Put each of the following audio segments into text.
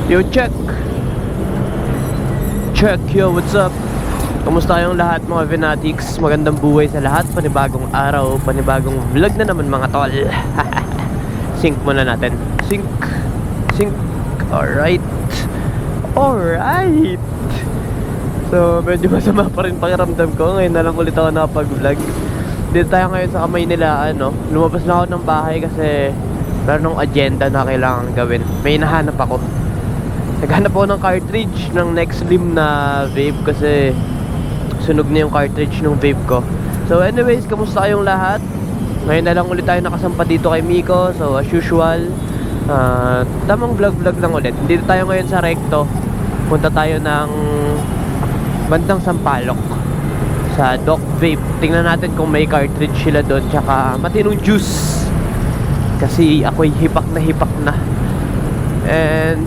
Yo, check. Check, yo, what's up? Kamusta kayong lahat mga Venatics? Magandang buhay sa lahat. Panibagong araw, panibagong vlog na naman mga tol. Sync muna natin. Sync. Sync. Alright. Alright. So, medyo masama pa rin pakiramdam ko. Ngayon na lang ulit ako nakapag-vlog. Dito tayo ngayon sa Kamay nila, ano. Lumabas na ako ng bahay kasi meron ng agenda na kailangan gawin. May hinahanap ako. Naghanap ako ng cartridge ng Next Slim na vape kasi sunog na yung cartridge ng vape ko. So anyways, kamusta kayong lahat? Ngayon na lang ulit tayo nakasampa dito kay Miko. So as usual, tamang vlog lang ulit. Dito tayo ngayon sa Recto. Punta tayo ng bandang Sampaloc sa Doc Vape. Tingnan natin kung may cartridge sila doon. Tsaka matinong juice kasi ako'y hipak na. And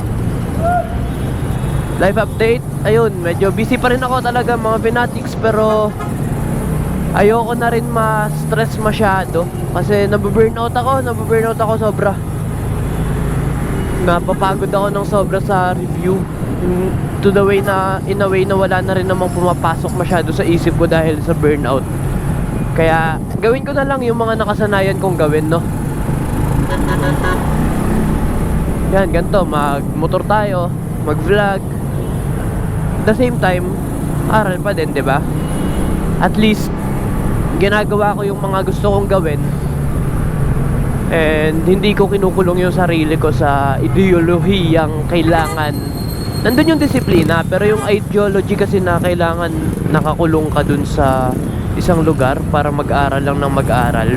live update, ayun, medyo busy pa rin ako talaga mga Venatics. Pero ayoko na rin ma-stress masyado kasi nababurnout ako sobra. Napapagod ako ng sobra sa review, to the way na, in a way na wala na rin namang pumapasok masyado sa isip ko dahil sa burnout. Kaya gawin ko na lang yung mga nakasanayan kong gawin, no? Yan, ganito, mag-motor tayo, mag-vlog. At the same time, aral pa din, 'di ba? At least ginagawa ko yung mga gusto kong gawin. And hindi ko kinukulong yung sarili ko sa ideolohiyang kailangan. Nandun yung disiplina, pero yung ideology kasi na kailangan nakakulong ka dun sa isang lugar para mag-aral lang ng mag-aral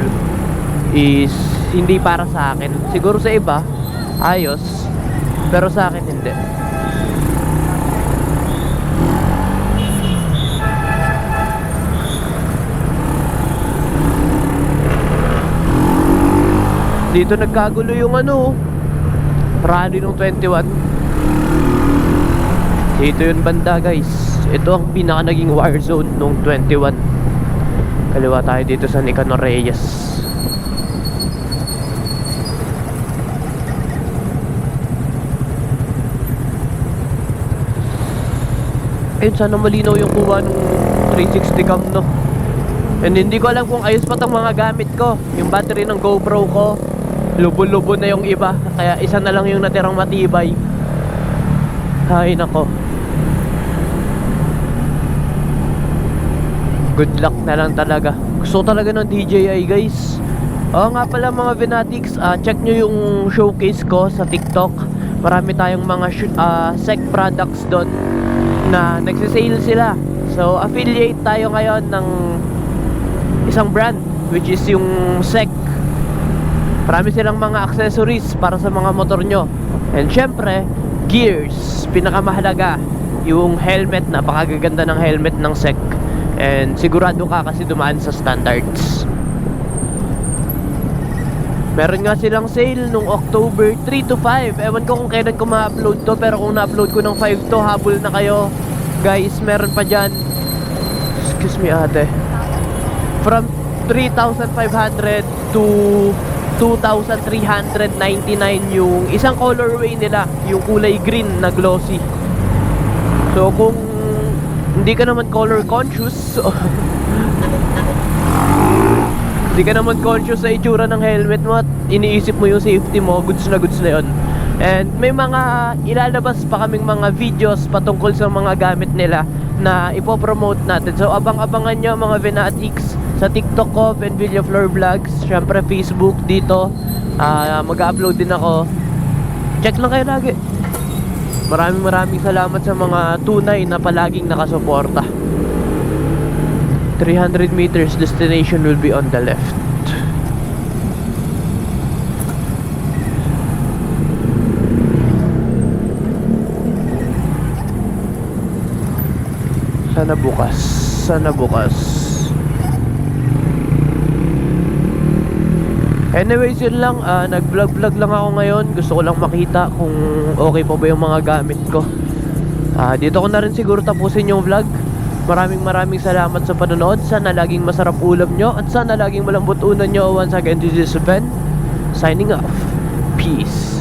is hindi para sa akin. Siguro sa iba, ayos, pero sa akin hindi. Dito nagkagulo yung rally ng 21. Dito yung banda, guys. Ito ang pinaka naging war zone nung 21. Kaliwa tayo dito sa Nicanor Reyes. Ayun, sana malinaw yung kuha ng 360 cam, no? And hindi ko alam kung ayos pa tong mga gamit ko. Yung battery ng GoPro ko, lubo-lubo na yung iba. Kaya isa na lang yung natirang matibay. Ay nako, good luck na lang talaga. Gusto talaga ng DJI, guys. Oo nga pala mga Venatics, check nyo yung showcase ko sa TikTok. Marami tayong mga SEC products doon na nagsisale sila. So affiliate tayo ngayon ng isang brand, which is yung SEC. Marami silang mga accessories para sa mga motor nyo. And syempre, gears. Pinakamahalaga, yung helmet. Napakagaganda ng helmet ng SEC. And sigurado ka kasi dumaan sa standards. Meron nga silang sale nung October 3 to 5. Ewan ko kung kailan ko ma-upload to, pero kung na-upload ko ng 5 to, habol na kayo. Guys, meron pa dyan. Excuse me ate. From 3,500 to 2,399 yung isang colorway nila, yung kulay green na glossy. So kung hindi ka naman color conscious, hindi ka naman conscious sa itsura ng helmet mo at iniisip mo yung safety mo, goods na yun. And may mga ilalabas pa kaming mga videos patungkol sa mga gamit nila na ipopromote natin. So abang-abangan nyo mga Venatics sa TikTok ko, Venvilla Floor Vlogs. Syempre Facebook dito, mag-upload din ako. Check lang kayo lagi. Maraming salamat sa mga tunay na palaging nakasuporta. 300 meters, destination will be on the left. Sana bukas. Anyways, yun lang, nag-vlog lang ako ngayon. Gusto ko lang makita kung okay pa ba yung mga gamit ko. Dito ko na rin siguro tapusin yung vlog. Maraming salamat sa panonood. Sana laging masarap ulam nyo at sana laging malambot unan nyo. Once again, this is Ben, signing off. Peace.